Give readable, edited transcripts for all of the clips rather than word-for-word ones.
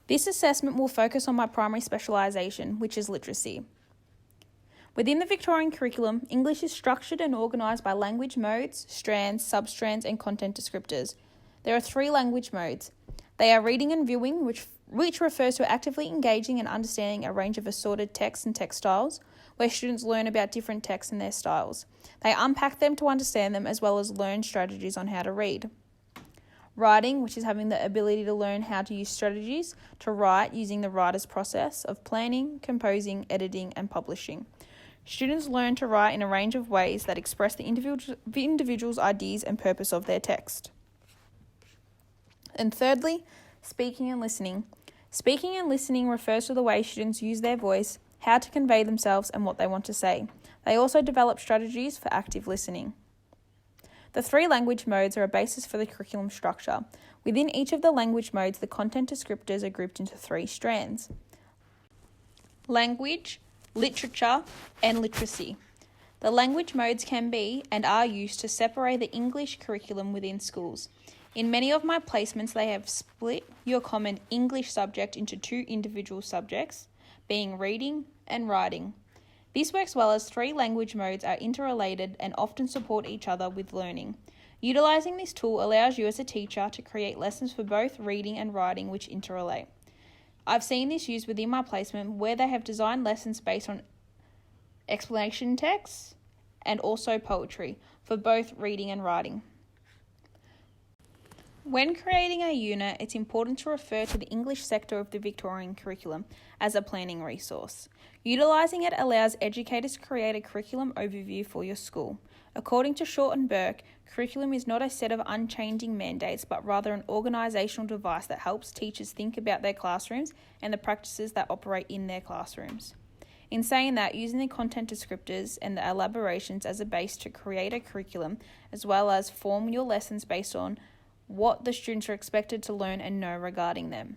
This assessment will focus on my primary specialisation, which is literacy. Within the Victorian curriculum, English is structured and organised by language modes, strands, substrands and content descriptors. There are 3 language modes. They are reading and viewing, which refers to actively engaging and understanding a range of assorted texts and text styles, where students learn about different texts and their styles. They unpack them to understand them as well as learn strategies on how to read. Writing, which is having the ability to learn how to use strategies to write using the writer's process of planning, composing, editing and publishing. Students learn to write in a range of ways that express the individual's ideas and purpose of their text. And thirdly, speaking and listening. Speaking and listening refers to the way students use their voice, how to convey themselves and what they want to say. They also develop strategies for active listening. The 3 language modes are a basis for the curriculum structure. Within each of the language modes, the content descriptors are grouped into 3 strands: language, literature, and literacy. The language modes can be and are used to separate the English curriculum within schools. In many of my placements, they have split your common English subject into 2 individual subjects, being reading and writing. This works well as 3 language modes are interrelated and often support each other with learning. Utilising this tool allows you as a teacher to create lessons for both reading and writing which interrelate. I've seen this used within my placement where they have designed lessons based on explanation texts and also poetry for both reading and writing. When creating a unit, it's important to refer to the English sector of the Victorian curriculum as a planning resource. Utilising it allows educators to create a curriculum overview for your school. According to Short and Burke, curriculum is not a set of unchanging mandates, but rather an organisational device that helps teachers think about their classrooms and the practices that operate in their classrooms. In saying that, using the content descriptors and the elaborations as a base to create a curriculum, as well as form your lessons based on what the students are expected to learn and know regarding them.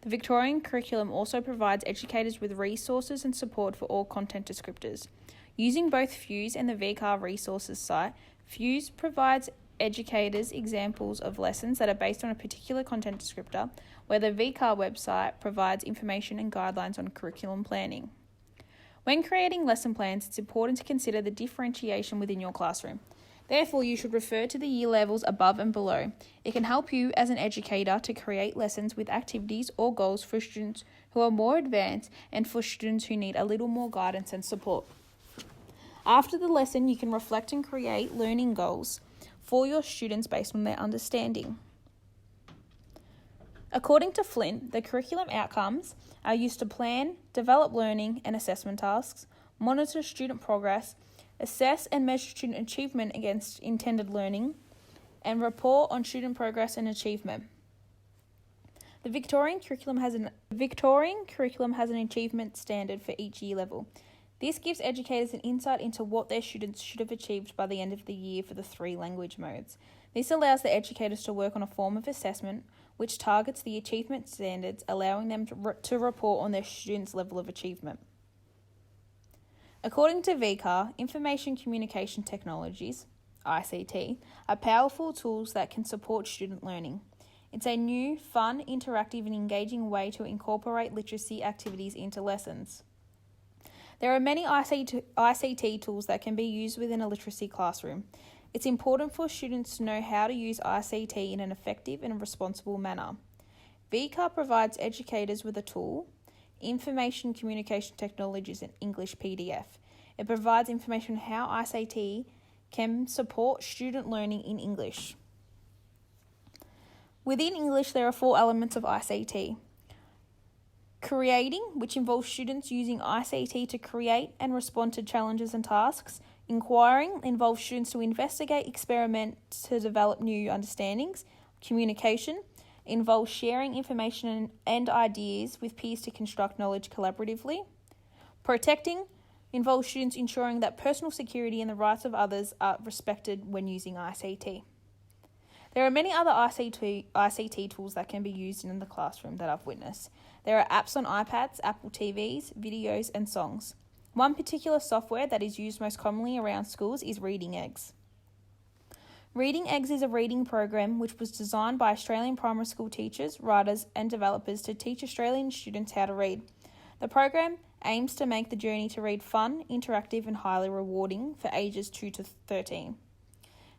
The Victorian curriculum also provides educators with resources and support for all content descriptors. Using both Fuse and the VCAR resources site, Fuse provides educators examples of lessons that are based on a particular content descriptor, where the VCAR website provides information and guidelines on curriculum planning. When creating lesson plans, it's important to consider the differentiation within your classroom. Therefore, you should refer to the year levels above and below. It can help you as an educator to create lessons with activities or goals for students who are more advanced and for students who need a little more guidance and support. After the lesson, you can reflect and create learning goals for your students based on their understanding. According to Flint, the curriculum outcomes are used to plan, develop learning and assessment tasks, monitor student progress, assess and measure student achievement against intended learning, and report on student progress and achievement. The Victorian curriculum has an achievement standard for each year level. This gives educators an insight into what their students should have achieved by the end of the year for the 3 language modes. This allows the educators to work on a form of assessment which targets the achievement standards, allowing them to report on their students' level of achievement. According to VCAR, Information Communication Technologies, ICT, are powerful tools that can support student learning. It's a new, fun, interactive and engaging way to incorporate literacy activities into lessons. There are many ICT tools that can be used within a literacy classroom. It's important for students to know how to use ICT in an effective and responsible manner. VCAR provides educators with a tool, Information Communication Technologies in English PDF. It provides information on how ICT can support student learning in English. Within English, there are 4 elements of ICT. Creating, which involves students using ICT to create and respond to challenges and tasks. Inquiring involves students to investigate, experiment to develop new understandings. Communication involves sharing information and ideas with peers to construct knowledge collaboratively. Protecting involves students ensuring that personal security and the rights of others are respected when using ICT. There are many other ICT tools that can be used in the classroom that I've witnessed. There are apps on iPads, Apple TVs, videos and songs. One particular software that is used most commonly around schools is Reading Eggs. Reading Eggs is a reading program which was designed by Australian primary school teachers, writers, and developers to teach Australian students how to read. The program aims to make the journey to read fun, interactive, and highly rewarding for ages 2 to 13.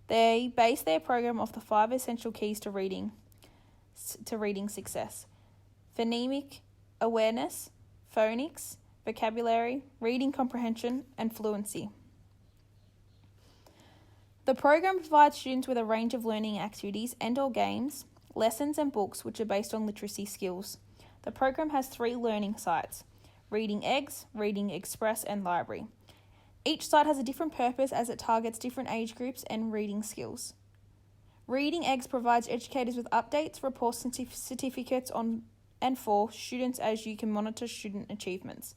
They base their program off the 5 essential keys to reading success: phonemic awareness, phonics, vocabulary, reading comprehension, and fluency. The program provides students with a range of learning activities and/or games, lessons, and books which are based on literacy skills. The program has 3 learning sites: Reading Eggs, Reading Express, and Library. Each site has a different purpose as it targets different age groups and reading skills. Reading Eggs provides educators with updates, reports, and certificates on and for students as you can monitor student achievements.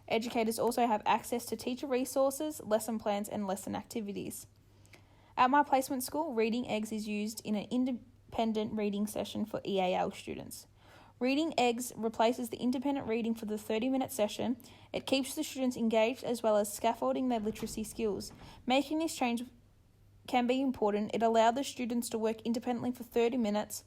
Educators also have access to teacher resources, lesson plans, and lesson activities. At my placement school, Reading Eggs is used in an independent reading session for EAL students. Reading Eggs replaces the independent reading for the 30-minute session. It keeps the students engaged as well as scaffolding their literacy skills. Making this change can be important. It allowed the students to work independently for 30 minutes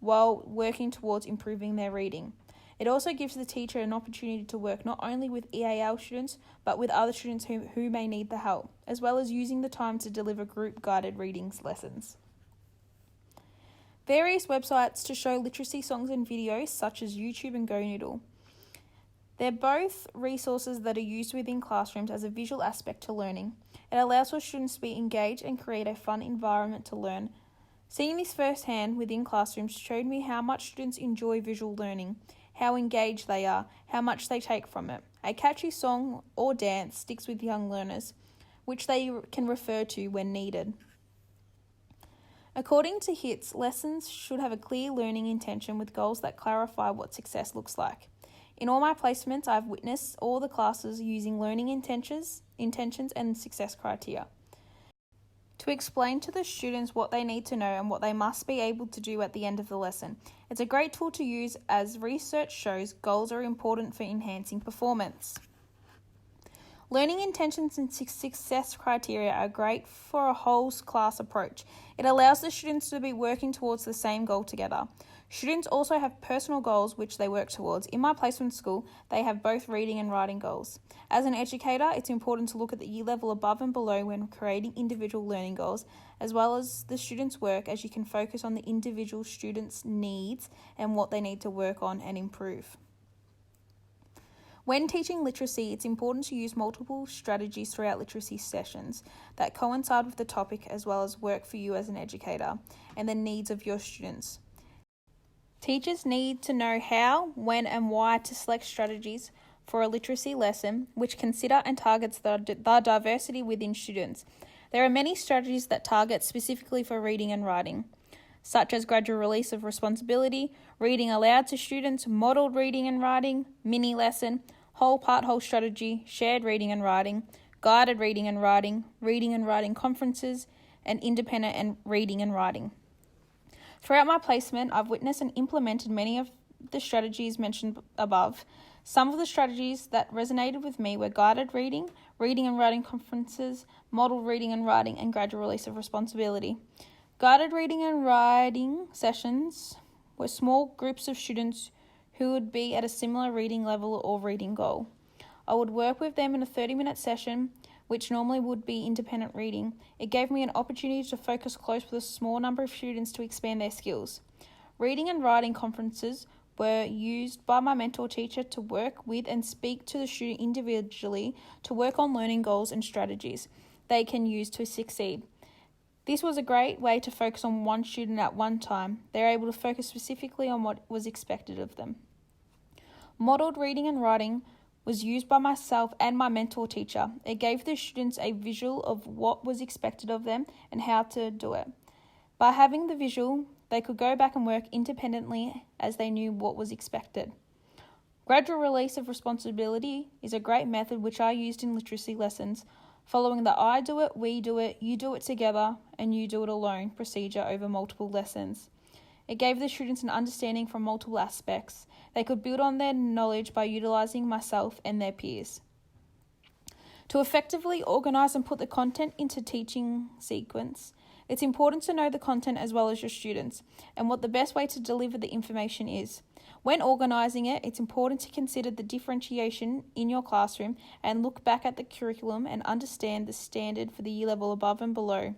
while working towards improving their reading. It also gives the teacher an opportunity to work not only with EAL students, but with other students who may need the help, as well as using the time to deliver group-guided readings lessons. Various websites to show literacy songs and videos, such as YouTube and GoNoodle. They're both resources that are used within classrooms as a visual aspect to learning. It allows for students to be engaged and create a fun environment to learn. Seeing this firsthand within classrooms showed me how much students enjoy visual learning, how engaged they are, how much they take from it. A catchy song or dance sticks with young learners, which they can refer to when needed. According to HITS, lessons should have a clear learning intention with goals that clarify what success looks like. In all my placements, I've witnessed all the classes using learning intentions and success criteria to explain to the students what they need to know and what they must be able to do at the end of the lesson. It's a great tool to use as research shows goals are important for enhancing performance. Learning intentions and success criteria are great for a whole class approach. It allows the students to be working towards the same goal together. Students also have personal goals which they work towards. In my placement school, they have both reading and writing goals. As an educator, it's important to look at the year level above and below when creating individual learning goals, as well as the students' work, as you can focus on the individual students' needs and what they need to work on and improve. When teaching literacy, it's important to use multiple strategies throughout literacy sessions that coincide with the topic as well as work for you as an educator and the needs of your students. Teachers need to know how, when, and why to select strategies for a literacy lesson which consider and targets the diversity within students. There are many strategies that target specifically for reading and writing, such as gradual release of responsibility, reading aloud to students, modelled reading and writing, mini lesson, whole part whole strategy, shared reading and writing, guided reading and writing conferences, and independent and reading and writing. Throughout my placement, I've witnessed and implemented many of the strategies mentioned above. Some of the strategies that resonated with me were guided reading, reading and writing conferences, model reading and writing, and gradual release of responsibility. Guided reading and writing sessions were small groups of students who would be at a similar reading level or reading goal. I would work with them in a 30-minute session, which normally would be independent reading. It gave me an opportunity to focus close with a small number of students to expand their skills. Reading and writing conferences were used by my mentor teacher to work with and speak to the student individually to work on learning goals and strategies they can use to succeed. This was a great way to focus on one student at one time. They were able to focus specifically on what was expected of them. Modelled reading and writing was used by myself and my mentor teacher. It gave the students a visual of what was expected of them and how to do it. By having the visual, they could go back and work independently as they knew what was expected. Gradual release of responsibility is a great method which I used in literacy lessons, following the I do it, we do it, you do it together, and you do it alone procedure over multiple lessons. It gave the students an understanding from multiple aspects. They could build on their knowledge by utilising myself and their peers. To effectively organise and put the content into teaching sequence, It's important to know the content as well as your students and what the best way to deliver the information is. When organising it, it's important to consider the differentiation in your classroom and look back at the curriculum and understand the standard for the year level above and below,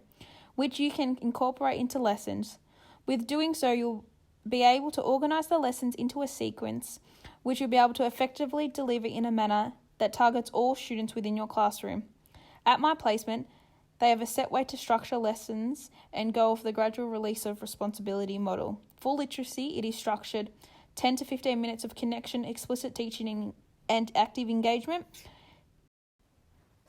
which you can incorporate into lessons. With doing so, you'll be able to organise the lessons into a sequence, which you'll be able to effectively deliver in a manner that targets all students within your classroom. At My Placement, they have a set way to structure lessons and go off the gradual release of responsibility model. For literacy, it is structured 10 to 15 minutes of connection, explicit teaching and active engagement,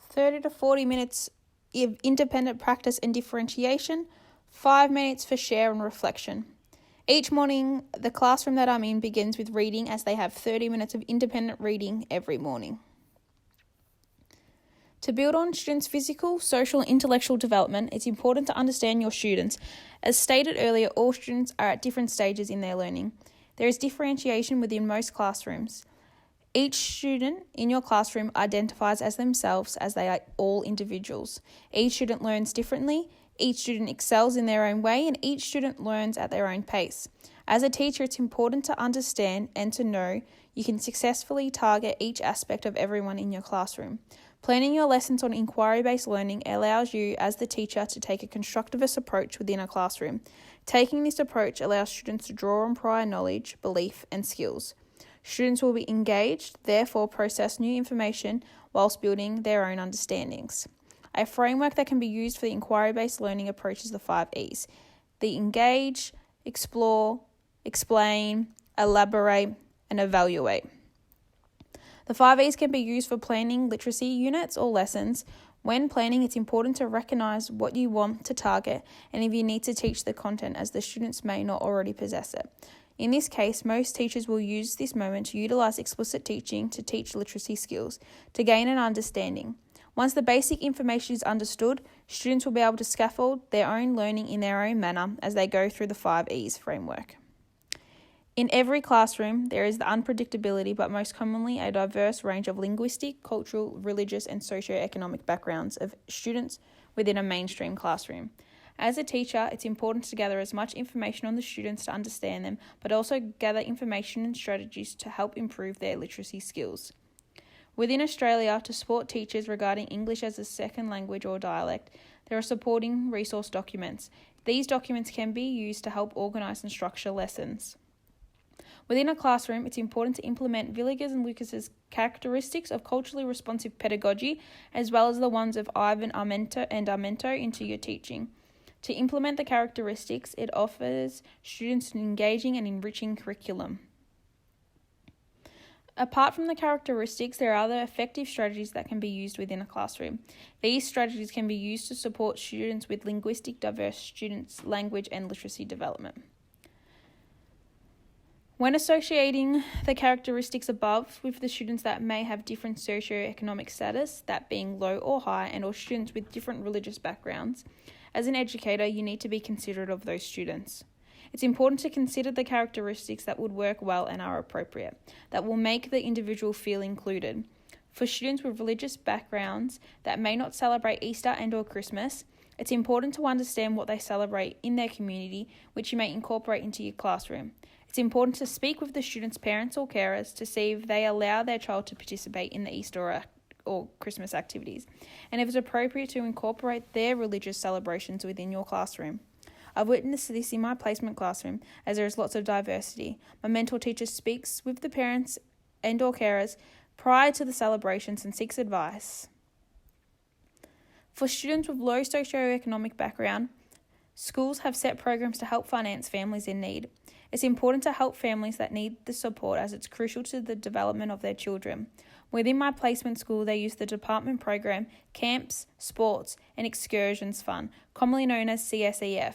30 to 40 minutes of independent practice and differentiation, 5 minutes for share and reflection. Each morning, the classroom that I'm in begins with reading, as they have 30 minutes of independent reading every morning. To build on students' physical, social, and intellectual development, it's important to understand your students. As stated earlier, all students are at different stages in their learning. There is differentiation within most classrooms. Each student in your classroom identifies as themselves, as they are all individuals. Each student learns differently, each student excels in their own way, and each student learns at their own pace. As a teacher, it's important to understand and to know you can successfully target each aspect of everyone in your classroom. Planning your lessons on inquiry-based learning allows you, as the teacher, to take a constructivist approach within a classroom. Taking this approach allows students to draw on prior knowledge, belief, and skills. Students will be engaged, therefore process new information whilst building their own understandings. A framework that can be used for the inquiry-based learning approach is the 5 E's. The engage, explore, explain, elaborate, and evaluate. The 5 E's can be used for planning literacy units or lessons. When planning, it's important to recognise what you want to target and if you need to teach the content, as the students may not already possess it. In this case, most teachers will use this moment to utilise explicit teaching to teach literacy skills, to gain an understanding. Once the basic information is understood, students will be able to scaffold their own learning in their own manner as they go through the 5 E's framework. In every classroom, there is the unpredictability, but most commonly a diverse range of linguistic, cultural, religious, and socio-economic backgrounds of students within a mainstream classroom. As a teacher, it's important to gather as much information on the students to understand them, but also gather information and strategies to help improve their literacy skills. Within Australia, to support teachers regarding English as a second language or dialect, there are supporting resource documents. These documents can be used to help organise and structure lessons. Within a classroom, it's important to implement Villiers and Lucas's characteristics of culturally responsive pedagogy, as well as the ones of Ivan Armento into your teaching. To implement the characteristics, it offers students an engaging and enriching curriculum. Apart from the characteristics, there are other effective strategies that can be used within a classroom. These strategies can be used to support students with linguistic diverse students' language and literacy development. When associating the characteristics above with the students that may have different socio-economic status, that being low or high, and or students with different religious backgrounds, as an educator, you need to be considerate of those students. It's important to consider the characteristics that would work well and are appropriate, that will make the individual feel included. For students with religious backgrounds that may not celebrate Easter and or Christmas, it's important to understand what they celebrate in their community, which you may incorporate into your classroom. It's important to speak with the students' parents or carers to see if they allow their child to participate in the Easter or Christmas activities, and if it's appropriate to incorporate their religious celebrations within your classroom. I've witnessed this in my placement classroom, as there is lots of diversity. My mentor teacher speaks with the parents and or carers prior to the celebrations and seeks advice. For students with low socioeconomic background, schools have set programs to help finance families in need. It's important to help families that need the support, as it's crucial to the development of their children. Within my placement school, they use the department program Camps, Sports and Excursions Fund, commonly known as CSEF.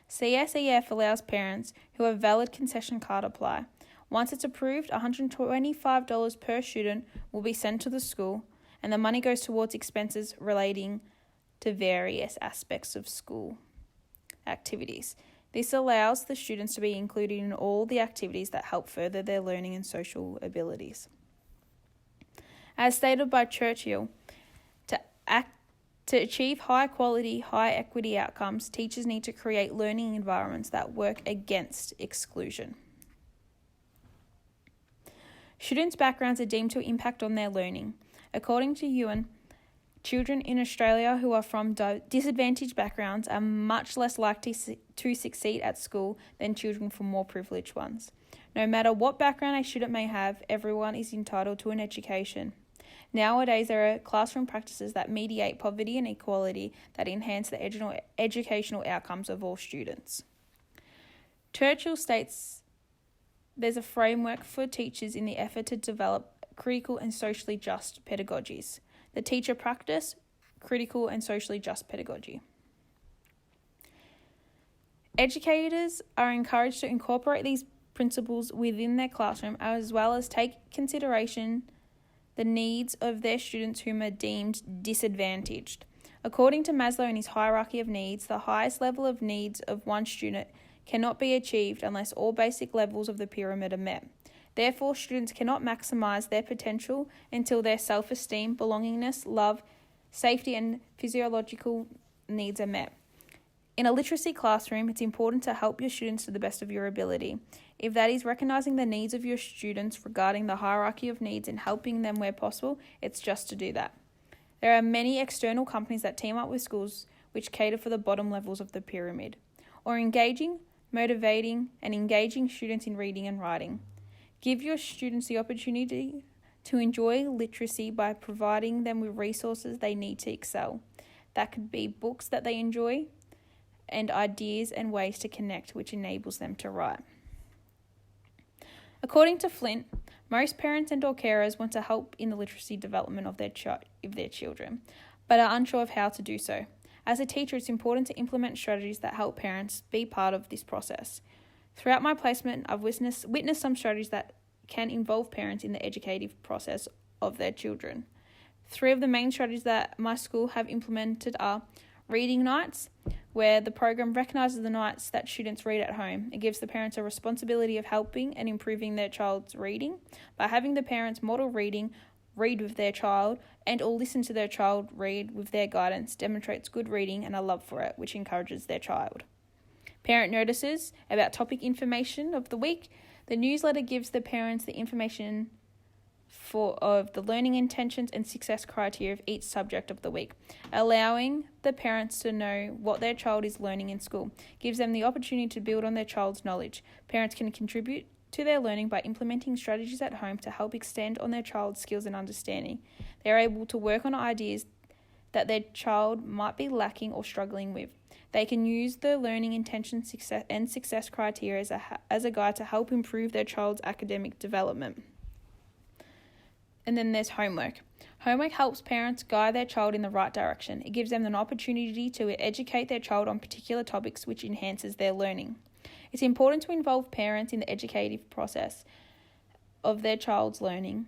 CSEF allows parents who have valid concession card apply. Once it's approved, $125 per student will be sent to the school, and the money goes towards expenses relating to various aspects of school activities. This allows the students to be included in all the activities that help further their learning and social abilities. As stated by Churchill, to To achieve high quality, high equity outcomes, teachers need to create learning environments that work against exclusion. Students' backgrounds are deemed to impact on their learning. According to Ewan, children in Australia who are from disadvantaged backgrounds are much less likely to succeed at school than children from more privileged ones. No matter what background a student may have, everyone is entitled to an education. Nowadays, there are classroom practices that mediate poverty and equality that enhance the educational outcomes of all students. Churchill states there's a framework for teachers in the effort to develop critical and socially just pedagogies. The teacher practice critical and socially just pedagogy. Educators are encouraged to incorporate these principles within their classroom, as well as take consideration the needs of their students whom are deemed disadvantaged. According to Maslow and his hierarchy of needs, the highest level of needs of one student cannot be achieved unless all basic levels of the pyramid are met. Therefore, students cannot maximize their potential until their self-esteem, belongingness, love, safety, and physiological needs are met. In a literacy classroom, it's important to help your students to the best of your ability. If that is recognizing the needs of your students regarding the hierarchy of needs and helping them where possible, it's just to do that. There are many external companies that team up with schools which cater for the bottom levels of the pyramid, or engaging, motivating, and engaging students in reading and writing. Give your students the opportunity to enjoy literacy by providing them with resources they need to excel. That could be books that they enjoy and ideas and ways to connect, which enables them to write. According to Flint, most parents and or carers want to help in the literacy development of their children, but are unsure of how to do so. As a teacher, it's important to implement strategies that help parents be part of this process. Throughout my placement, I've witnessed some strategies that can involve parents in the educative process of their children. 3 of the main strategies that my school have implemented are reading nights, where the program recognises the nights that students read at home. It gives the parents a responsibility of helping and improving their child's reading. By having the parents model reading, read with their child, and or listen to their child read with their guidance demonstrates good reading and a love for it, which encourages their child. Parent notices about topic information of the week. The newsletter gives the parents the information of the learning intentions and success criteria of each subject of the week, allowing the parents to know what their child is learning in school, gives them the opportunity to build on their child's knowledge. Parents can contribute to their learning by implementing strategies at home to help extend on their child's skills and understanding. They are able to work on ideas that their child might be lacking or struggling with. They can use the learning intention success criteria as a guide to help improve their child's academic development. And then there's homework. Homework helps parents guide their child in the right direction. It gives them an opportunity to educate their child on particular topics, which enhances their learning. It's important to involve parents in the educative process of their child's learning,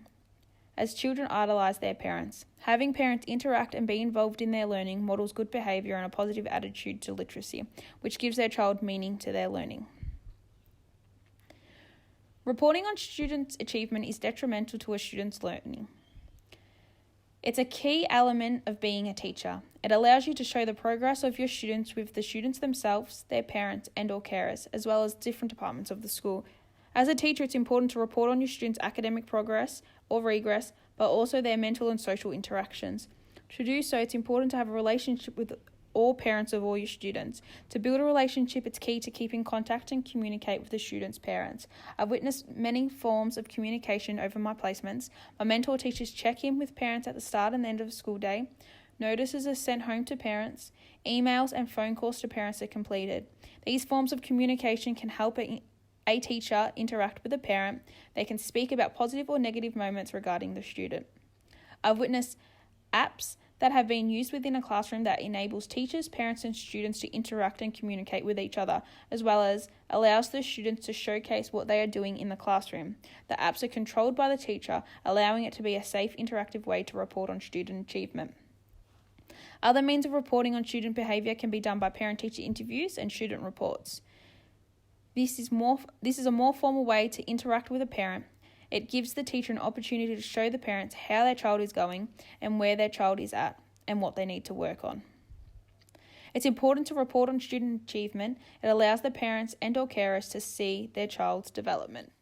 as children idolize their parents. Having parents interact and be involved in their learning models good behavior and a positive attitude to literacy, which gives their child meaning to their learning. Reporting on students' achievement is detrimental to a student's learning. It's a key element of being a teacher. It allows you to show the progress of your students with the students themselves, their parents and or carers, as well as different departments of the school. As a teacher, it's important to report on your students' academic progress or regress, but also their mental and social interactions. To do so, it's important to have a relationship with all parents of all your students. To build a relationship, it's key to keep in contact and communicate with the students' parents. I've witnessed many forms of communication over my placements. My mentor teachers check in with parents at the start and end of the school day. Notices are sent home to parents. Emails and phone calls to parents are completed. These forms of communication can help a teacher interact with a parent. They can speak about positive or negative moments regarding the student. I've witnessed apps that have been used within a classroom that enables teachers, parents and students to interact and communicate with each other, as well as allows the students to showcase what they are doing in the classroom. The apps are controlled by the teacher, allowing it to be a safe, interactive way to report on student achievement. Other means of reporting on student behaviour can be done by parent-teacher interviews and student reports. This is a more formal way to interact with a parent. It gives the teacher an opportunity to show the parents how their child is going and where their child is at. and what they need to work on. It's important to report on student achievement. It allows the parents and or carers to see their child's development.